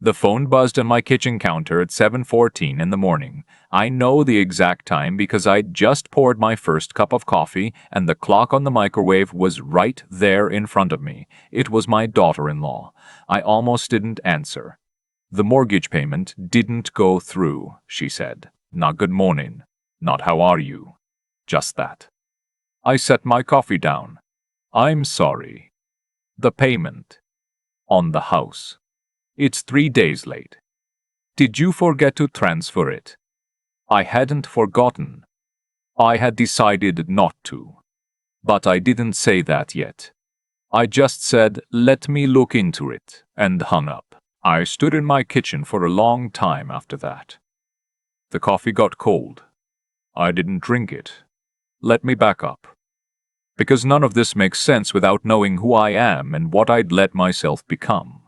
The phone buzzed on my kitchen counter at 7:14 in the morning. I know the exact time because I'd just poured my first cup of coffee and the clock on the microwave was right there in front of me. It was my daughter-in-law. I almost didn't answer. "The mortgage payment didn't go through," she said. "Not good morning. Not how are you. Just that." I set my coffee down. "I'm sorry. The payment. On the house. It's 3 days late. Did you forget to transfer it?" I hadn't forgotten. I had decided not to. But I didn't say that yet. I just said, "Let me look into it," and hung up. I stood in my kitchen for a long time after that. The coffee got cold. I didn't drink it. Let me back up. Because none of this makes sense without knowing who I am and what I'd let myself become.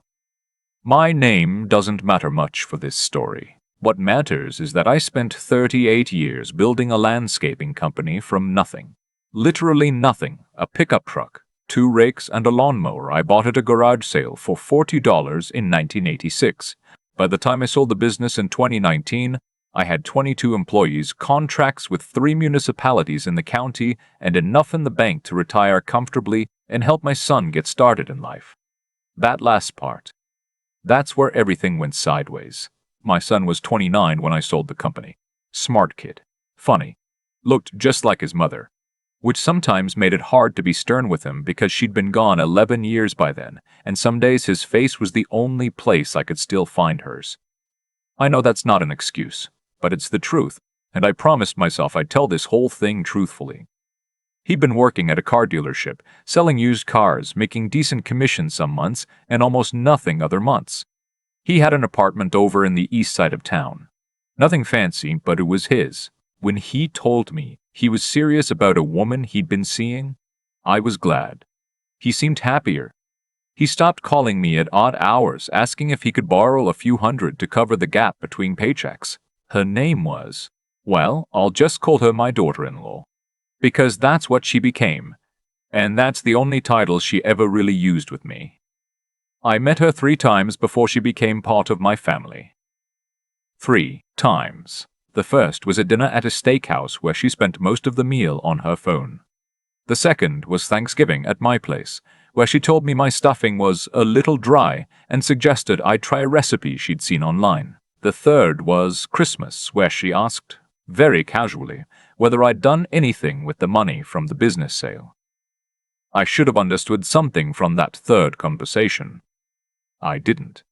My name doesn't matter much for this story. What matters is that I spent 38 years building a landscaping company from nothing. Literally nothing. A pickup truck, 2 rakes, and a lawnmower I bought at a garage sale for $40 in 1986. By the time I sold the business in 2019, I had 22 employees, contracts with 3 municipalities in the county, and enough in the bank to retire comfortably and help my son get started in life. That last part. That's where everything went sideways. My son was 29 when I sold the company. Smart kid. Funny. Looked just like his mother. Which sometimes made it hard to be stern with him because she'd been gone 11 years by then, and some days his face was the only place I could still find hers. I know that's not an excuse, but it's the truth, and I promised myself I'd tell this whole thing truthfully. He'd been working at a car dealership, selling used cars, making decent commissions some months, and almost nothing other months. He had an apartment over in the east side of town. Nothing fancy, but it was his. When he told me he was serious about a woman he'd been seeing, I was glad. He seemed happier. He stopped calling me at odd hours, asking if he could borrow a few hundred to cover the gap between paychecks. Her name was, well, I'll just call her my daughter-in-law. Because that's what she became, and that's the only title she ever really used with me. I met her 3 times before she became part of my family. 3 times. The first was a dinner at a steakhouse where she spent most of the meal on her phone. The second was Thanksgiving at my place, where she told me my stuffing was a little dry and suggested I try a recipe she'd seen online. The third was Christmas, where she asked, very casually, whether I'd done anything with the money from the business sale. I should have understood something from that third conversation. I didn't.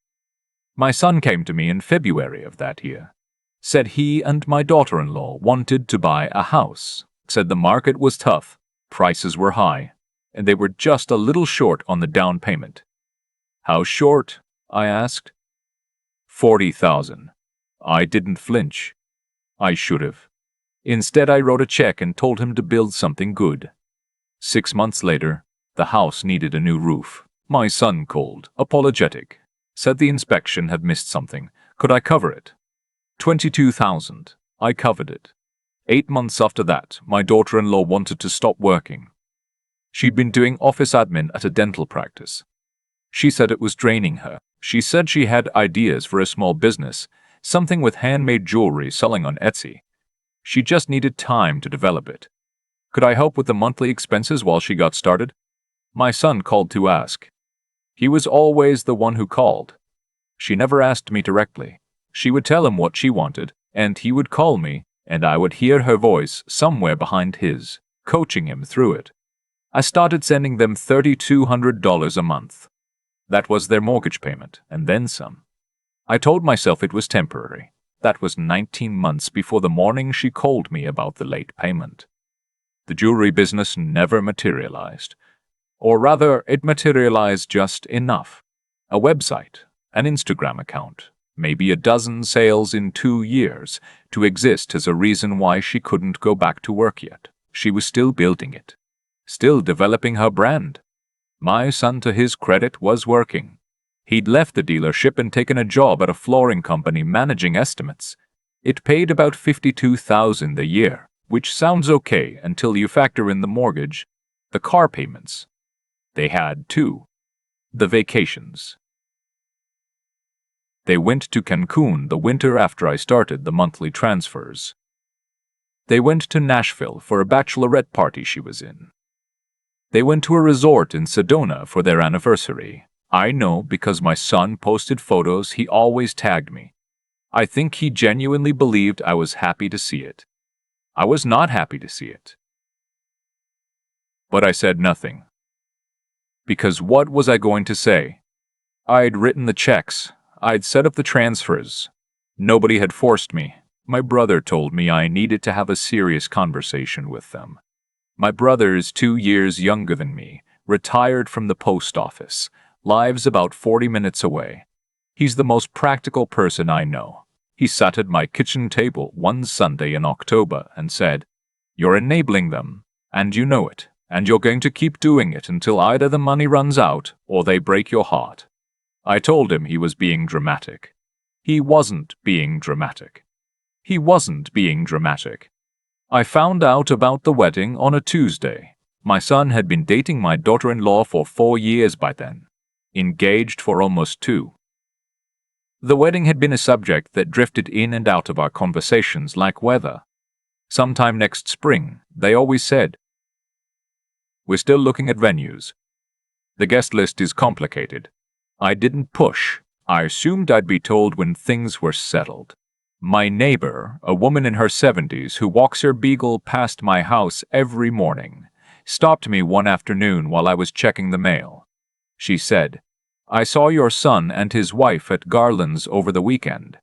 My son came to me in February of that year. Said he and my daughter-in-law wanted to buy a house. Said the market was tough, prices were high, and they were just a little short on the down payment. "How short?" I asked. $40,000. I didn't flinch. I should have. Instead, I wrote a check and told him to build something good. 6 months later, the house needed a new roof. My son called, apologetic. Said the inspection had missed something. Could I cover it? $22,000. I covered it. 8 months after that, my daughter-in-law wanted to stop working. She'd been doing office admin at a dental practice. She said it was draining her. She said she had ideas for a small business, something with handmade jewelry selling on Etsy. She just needed time to develop it. Could I help with the monthly expenses while she got started? My son called to ask. He was always the one who called. She never asked me directly. She would tell him what she wanted, and he would call me, and I would hear her voice somewhere behind his, coaching him through it. I started sending them $3,200 a month. That was their mortgage payment, and then some. I told myself it was temporary. That was 19 months before the morning she called me about the late payment. The jewelry business never materialized. Or rather, it materialized just enough. A website, an Instagram account, maybe a dozen sales in 2 years to exist as a reason why she couldn't go back to work yet. She was still building it, still developing her brand. My son, to his credit, was working. He'd left the dealership and taken a job at a flooring company managing estimates. It paid about $52,000 a year, which sounds okay until you factor in the mortgage, the car payments. They had, too. The vacations. They went to Cancun the winter after I started the monthly transfers. They went to Nashville for a bachelorette party she was in. They went to a resort in Sedona for their anniversary. I know because my son posted photos, he always tagged me. I think he genuinely believed I was happy to see it. I was not happy to see it. But I said nothing. Because what was I going to say? I'd written the checks. I'd set up the transfers. Nobody had forced me. My brother told me I needed to have a serious conversation with them. My brother is 2 years younger than me, retired from the post office, lives about 40 minutes away. He's the most practical person I know. He sat at my kitchen table one Sunday in October and said, "You're enabling them, and you know it, and you're going to keep doing it until either the money runs out or they break your heart." I told him he was being dramatic. He wasn't being dramatic. He wasn't being dramatic. I found out about the wedding on a Tuesday. My son had been dating my daughter-in-law for 4 years by then, engaged for almost 2. The wedding had been a subject that drifted in and out of our conversations like weather. Sometime next spring, they always said. We're still looking at venues. The guest list is complicated. I didn't push. I assumed I'd be told when things were settled. My neighbor, a woman in her 70s who walks her beagle past my house every morning, stopped me one afternoon while I was checking the mail. She said, "I saw your son and his wife at Garland's over the weekend.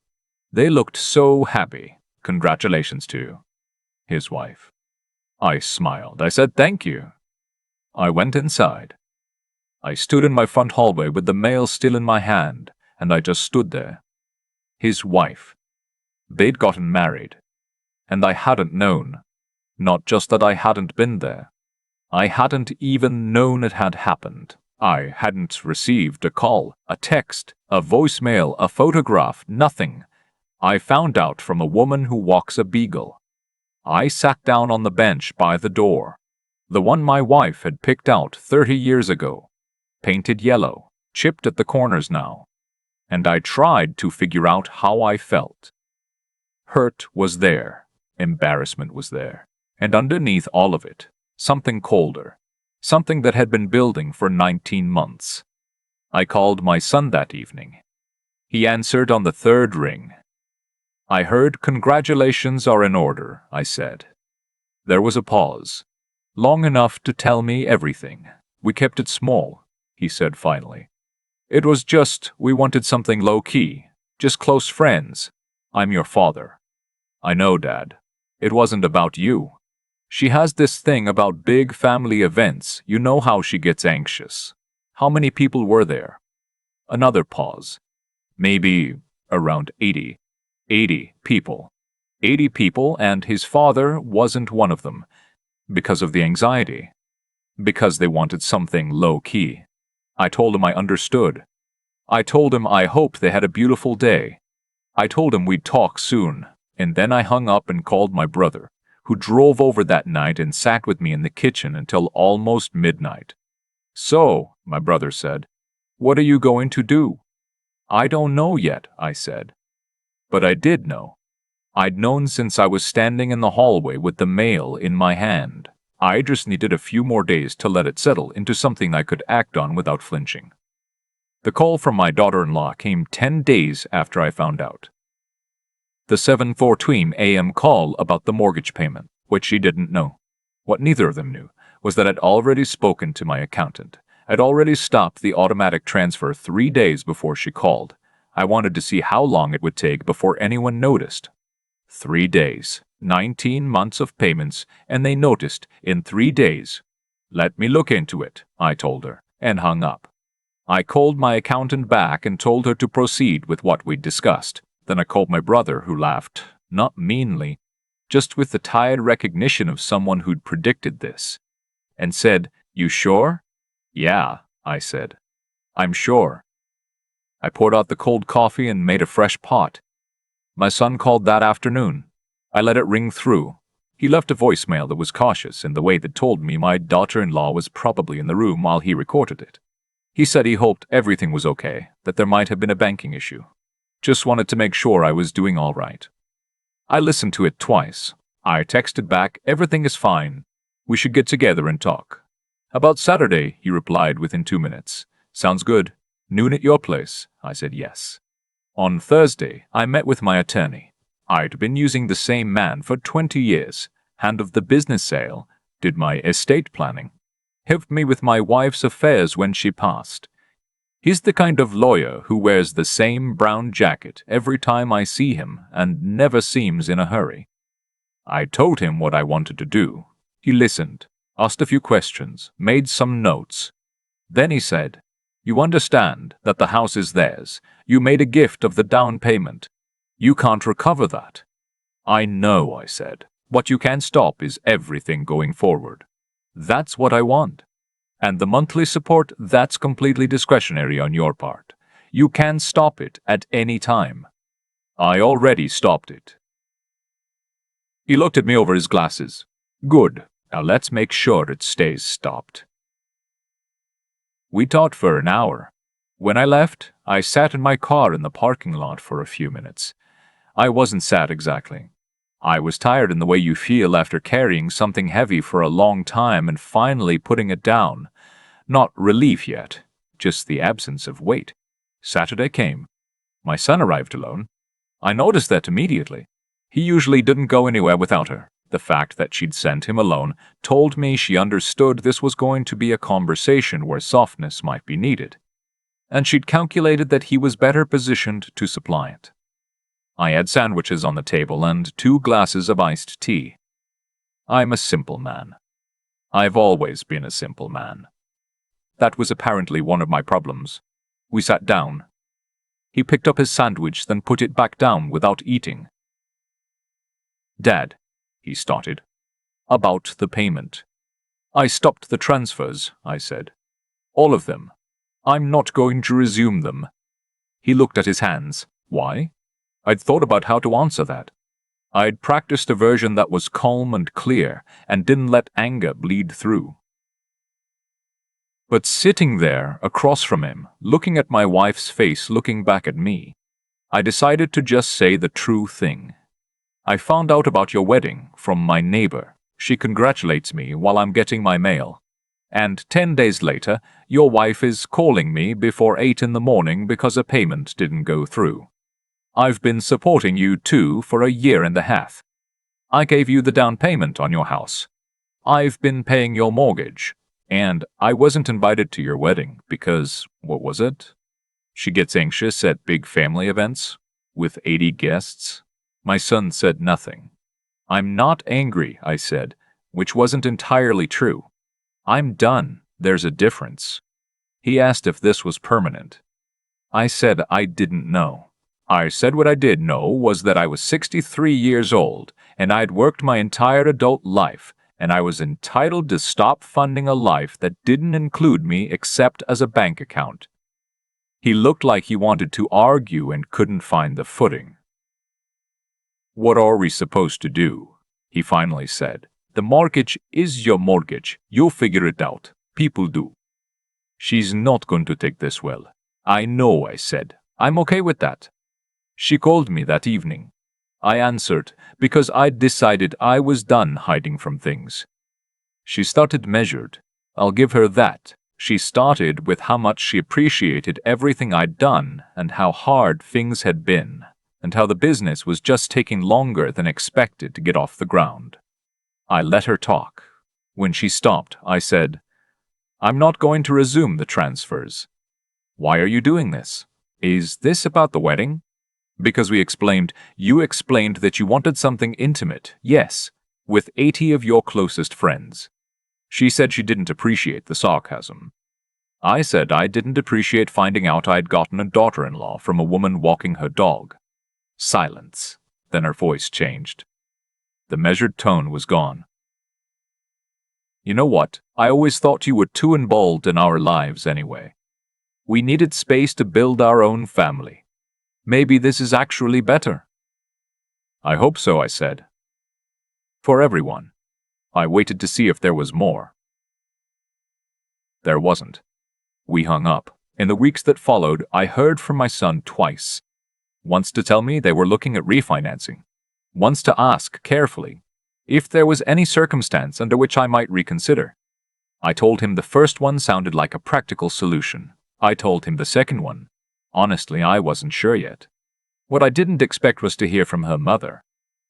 They looked so happy. Congratulations to you." His wife. I smiled. I said, "Thank you." I went inside. I stood in my front hallway with the mail still in my hand, and I just stood there. His wife. They'd gotten married, and I hadn't known. Not just that I hadn't been there. I hadn't even known it had happened. I hadn't received a call, a text, a voicemail, a photograph, nothing. I found out from a woman who walks a beagle. I sat down on the bench by the door, the one my wife had picked out 30 years ago, painted yellow, chipped at the corners now, and I tried to figure out how I felt. Hurt was there, embarrassment was there, and underneath all of it, something colder, something that had been building for 19 months. I called my son that evening. He answered on the 3rd ring. I heard "Congratulations are in order," I said. There was a pause, long enough to tell me everything. "We kept it small," he said finally. "It was just, we wanted something low-key, just close friends. I'm your father." "I know, Dad. It wasn't about you. She has this thing about big family events. You know how she gets anxious." "How many people were there?" Another pause. "Maybe around 80. 80 people. 80 people, and his father wasn't one of them. Because of the anxiety. Because they wanted something low-key." I told him I understood. I told him I hoped they had a beautiful day. I told him we'd talk soon, and then I hung up and called my brother, who drove over that night and sat with me in the kitchen until almost midnight. "So," my brother said, "what are you going to do?" "I don't know yet," I said. But I did know. I'd known since I was standing in the hallway with the mail in my hand. I just needed a few more days to let it settle into something I could act on without flinching. The call from my daughter-in-law came 10 days after I found out. The 7:14 a.m. call about the mortgage payment, which she didn't know. What neither of them knew was that I'd already spoken to my accountant. I'd already stopped the automatic transfer 3 days before she called. I wanted to see how long it would take before anyone noticed. 3 days, 19 months of payments, and they noticed in 3 days. "Let me look into it," I told her, and hung up. I called my accountant back and told her to proceed with what we'd discussed. Then I called my brother, who laughed, not meanly, just with the tired recognition of someone who'd predicted this, and said, "You sure?" "Yeah," I said. "I'm sure." I poured out the cold coffee and made a fresh pot. My son called that afternoon. I let it ring through. He left a voicemail that was cautious in the way that told me my daughter-in-law was probably in the room while he recorded it. He said he hoped everything was okay, that there might have been a banking issue. Just wanted to make sure I was doing all right. I listened to it twice. I texted back, everything is fine. We should get together and talk. About Saturday, he replied within 2 minutes. Sounds good. Noon at your place. I said yes. On Thursday, I met with my attorney. I'd been using the same man for 20 years, handled the business sale, did my estate planning, helped me with my wife's affairs when she passed. He's the kind of lawyer who wears the same brown jacket every time I see him and never seems in a hurry. I told him what I wanted to do. He listened, asked a few questions, made some notes. Then he said, "You understand that the house is theirs. You made a gift of the down payment. You can't recover that." "I know," I said. "What you can stop is everything going forward. That's what I want. And the monthly support, that's completely discretionary on your part. You can stop it at any time." I already stopped it. He looked at me over his glasses. "Good. Now let's make sure it stays stopped." We talked for an hour. When I left, I sat in my car in the parking lot for a few minutes. I wasn't sad exactly. I was tired in the way you feel after carrying something heavy for a long time and finally putting it down. Not relief yet, just the absence of weight. Saturday came. My son arrived alone. I noticed that immediately. He usually didn't go anywhere without her. The fact that she'd sent him alone told me she understood this was going to be a conversation where softness might be needed, and she'd calculated that he was better positioned to supply it. I had sandwiches on the table and 2 glasses of iced tea. I'm a simple man. I've always been a simple man. That was apparently one of my problems. We sat down. He picked up his sandwich, then put it back down without eating. "Dad," he started, "about the payment." "I stopped the transfers," I said. "All of them. I'm not going to resume them." He looked at his hands. Why? I'd thought about how to answer that. I'd practiced a version that was calm and clear and didn't let anger bleed through. But sitting there across from him, looking at my wife's face looking back at me, I decided to just say the true thing. "I found out about your wedding from my neighbor. She congratulates me while I'm getting my mail. And 10 days later, your wife is calling me before 8 in the morning because a payment didn't go through. I've been supporting you too for a year and a half. I gave you the down payment on your house. I've been paying your mortgage. And I wasn't invited to your wedding because, what was it? She gets anxious at big family events with 80 guests. My son said nothing. I'm not angry, I said, which wasn't entirely true. I'm done. There's a difference. He asked if this was permanent. I said I didn't know. I said what I did know was that I was 63 years old and I'd worked my entire adult life, and I was entitled to stop funding a life that didn't include me except as a bank account. He looked like he wanted to argue and couldn't find the footing. "What are we supposed to do?" he finally said. "The mortgage is your mortgage. You'll figure it out. People do." "She's not going to take this well." "I know," I said. "I'm okay with that." She called me that evening. I answered because I'd decided I was done hiding from things. She started measured. I'll give her that. She started with how much she appreciated everything I'd done and how hard things had been, and how the business was just taking longer than expected to get off the ground. I let her talk. When she stopped, I said, "I'm not going to resume the transfers." "Why are you doing this? Is this about the wedding?" "Because you explained that you wanted something intimate, yes, with 80 of your closest friends." She said she didn't appreciate the sarcasm. I said I didn't appreciate finding out I'd gotten a daughter-in-law from a woman walking her dog. Silence. Then her voice changed. The measured tone was gone. "You know what? I always thought you were too involved in our lives anyway. We needed space to build our own family. Maybe this is actually better." "I hope so," I said. "For everyone." I waited to see if there was more. There wasn't. We hung up. In the weeks that followed, I heard from my son twice. Once to tell me they were looking at refinancing. Once to ask carefully if there was any circumstance under which I might reconsider. I told him the first one sounded like a practical solution. I told him the second one. Honestly, I wasn't sure yet. What I didn't expect was to hear from her mother.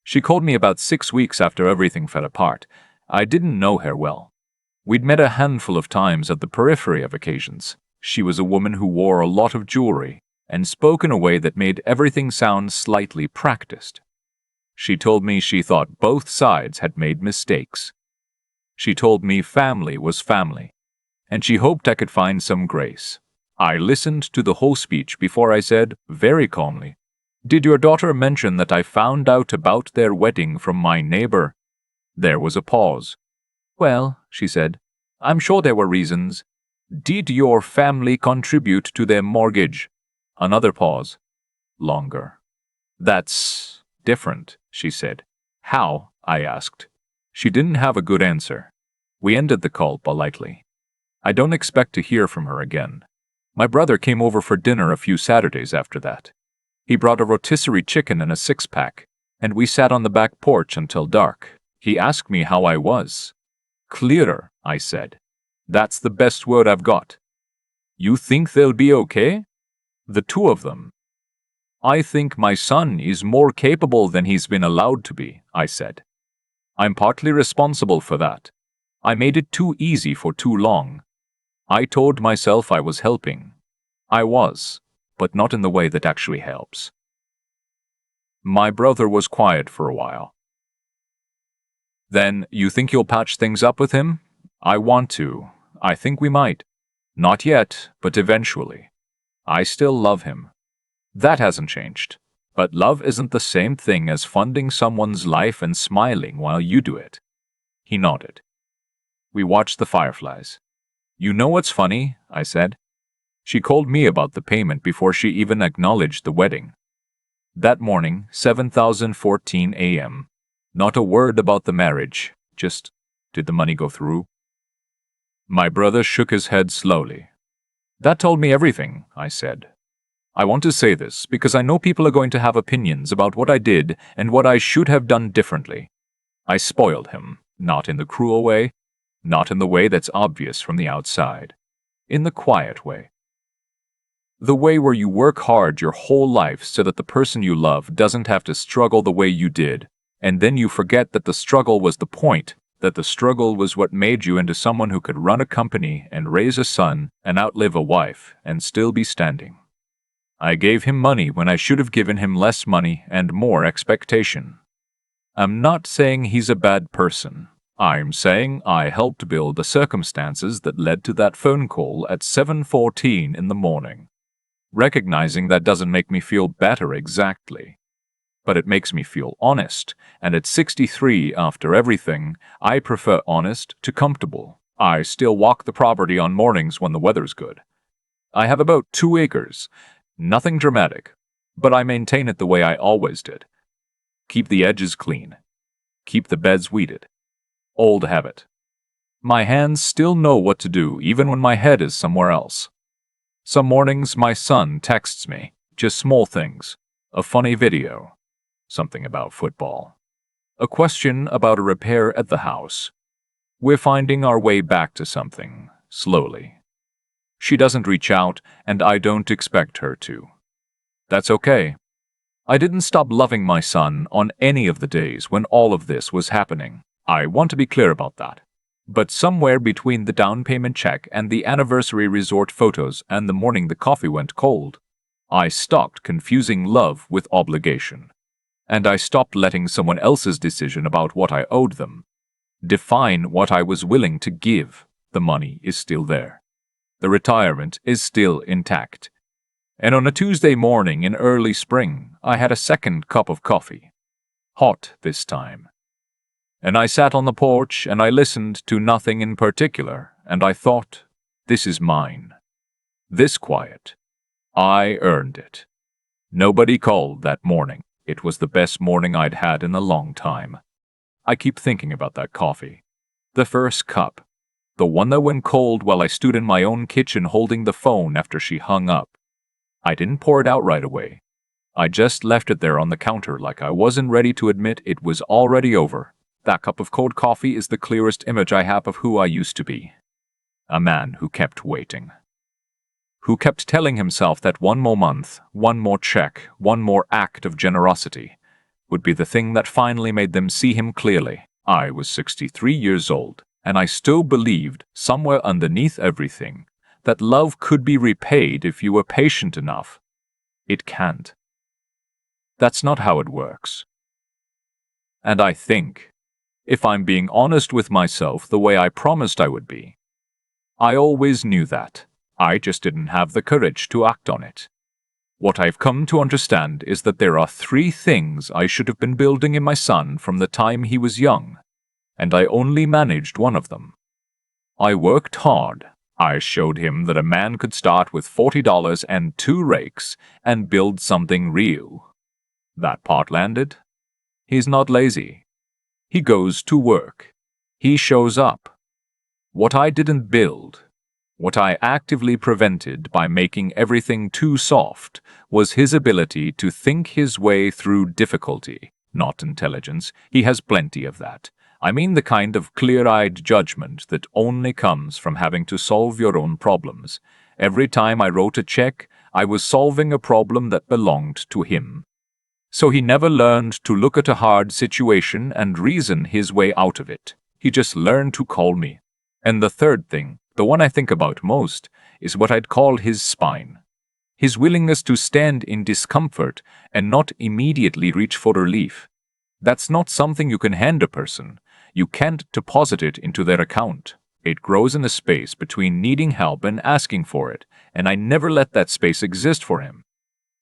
She called me about 6 weeks after everything fell apart. I didn't know her well. We'd met a handful of times at the periphery of occasions. She was a woman who wore a lot of jewelry and spoke in a way that made everything sound slightly practiced. She told me she thought both sides had made mistakes. She told me family was family, and she hoped I could find some grace. I listened to the whole speech before I said, very calmly, "Did your daughter mention that I found out about their wedding from my neighbor?" There was a pause. "Well," she said, "I'm sure there were reasons." "Did your family contribute to their mortgage?" Another pause. Longer. "That's different," she said. "How?" I asked. She didn't have a good answer. We ended the call politely. I don't expect to hear from her again. My brother came over for dinner a few Saturdays after that. He brought a rotisserie chicken and a 6-pack, and we sat on the back porch until dark. He asked me how I was. "Clearer," I said. "That's the best word I've got." "You think they'll be okay?" "The two of them." "I think my son is more capable than he's been allowed to be," I said. "I'm partly responsible for that. I made it too easy for too long. I told myself I was helping. I was, but not in the way that actually helps." My brother was quiet for a while. "Then you think you'll patch things up with him?" "I want to. I think we might. Not yet, but eventually. I still love him. That hasn't changed. But love isn't the same thing as funding someone's life and smiling while you do it." He nodded. We watched the fireflies. "You know what's funny?" I said. "She called me about the payment before she even acknowledged the wedding. That morning, 7:14 a.m. Not a word about the marriage, just, did the money go through?" My brother shook his head slowly. "That told me everything," I said. "I want to say this because I know people are going to have opinions about what I did and what I should have done differently. I spoiled him, not in the cruel way, not in the way that's obvious from the outside, in the quiet way. The way where you work hard your whole life so that the person you love doesn't have to struggle the way you did, and then you forget that the struggle was the point, that the struggle was what made you into someone who could run a company and raise a son and outlive a wife and still be standing. I gave him money when I should have given him less money and more expectation. I'm not saying he's a bad person. I'm saying I helped build the circumstances that led to that phone call at 7:14 in the morning. Recognizing that doesn't make me feel better exactly, but it makes me feel honest, and at 63 after everything, I prefer honest to comfortable. I still walk the property on mornings when the weather's good. I have about 2 acres. Nothing dramatic, but I maintain it the way I always did. Keep the edges clean. Keep the beds weeded. Old habit. My hands still know what to do even when my head is somewhere else. Some mornings my son texts me, just small things, a funny video, something about football, a question about a repair at the house. We're finding our way back to something, slowly. She doesn't reach out, and I don't expect her to. That's okay. I didn't stop loving my son on any of the days when all of this was happening. I want to be clear about that. But somewhere between the down payment check and the anniversary resort photos and the morning the coffee went cold, I stopped confusing love with obligation. And I stopped letting someone else's decision about what I owed them define what I was willing to give. The money is still there. The retirement is still intact. And on a Tuesday morning in early spring, I had a second cup of coffee. Hot this time. And I sat on the porch and I listened to nothing in particular, and I thought, this is mine. This quiet. I earned it. Nobody called that morning. It was the best morning I'd had in a long time. I keep thinking about that coffee. The first cup. The one that went cold while I stood in my own kitchen holding the phone after she hung up. I didn't pour it out right away. I just left it there on the counter like I wasn't ready to admit it was already over. That cup of cold coffee is the clearest image I have of who I used to be. A man who kept waiting. Who kept telling himself that one more month, one more check, one more act of generosity would be the thing that finally made them see him clearly. I was 63 years old, and I still believed, somewhere underneath everything, that love could be repaid if you were patient enough. It can't. That's not how it works. And I think, if I'm being honest with myself the way I promised I would be, I always knew that. I just didn't have the courage to act on it. What I've come to understand is that there are 3 things I should have been building in my son from the time he was young, and I only managed one of them. I worked hard. I showed him that a man could start with $40 and 2 rakes and build something real. That part landed. He's not lazy. He goes to work. He shows up. What I didn't build, what I actively prevented by making everything too soft, was his ability to think his way through difficulty, not intelligence. He has plenty of that. I mean the kind of clear-eyed judgment that only comes from having to solve your own problems. Every time I wrote a check, I was solving a problem that belonged to him. So he never learned to look at a hard situation and reason his way out of it. He just learned to call me. And the third thing, the one I think about most, is what I'd call his spine. His willingness to stand in discomfort and not immediately reach for relief. That's not something you can hand a person. You can't deposit it into their account. It grows in a space between needing help and asking for it, and I never let that space exist for him.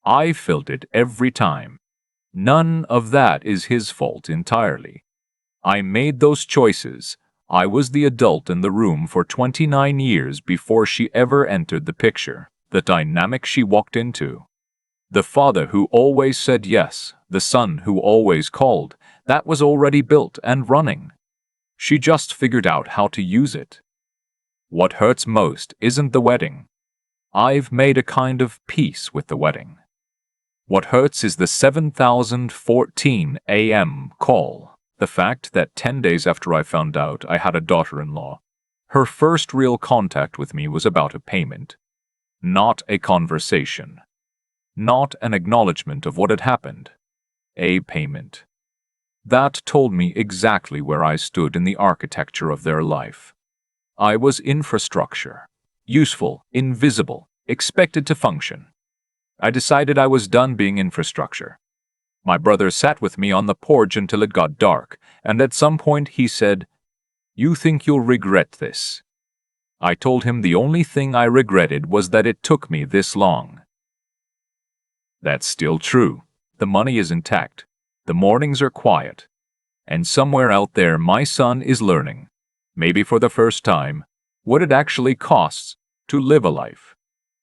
I filled it every time. None of that is his fault entirely. I made those choices. I was the adult in the room for 29 years before she ever entered the picture, the dynamic she walked into. The father who always said yes, the son who always called, that was already built and running. She just figured out how to use it. What hurts most isn't the wedding. I've made a kind of peace with the wedding. What hurts is the 7:14 a.m. call. The fact that 10 days after I found out I had a daughter-in-law, her first real contact with me was about a payment. Not a conversation. Not an acknowledgement of what had happened. A payment. That told me exactly where I stood in the architecture of their life. I was infrastructure. Useful, invisible, expected to function. I decided I was done being infrastructure. My brother sat with me on the porch until it got dark, and at some point he said, "You think you'll regret this." I told him the only thing I regretted was that it took me this long. That's still true. The money is intact. The mornings are quiet. And somewhere out there my son is learning, maybe for the first time, what it actually costs to live a life.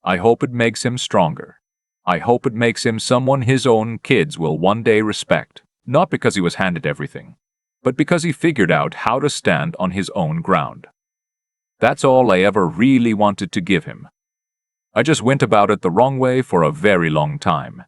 I hope it makes him stronger. I hope it makes him someone his own kids will one day respect, not because he was handed everything, but because he figured out how to stand on his own ground. That's all I ever really wanted to give him. I just went about it the wrong way for a very long time.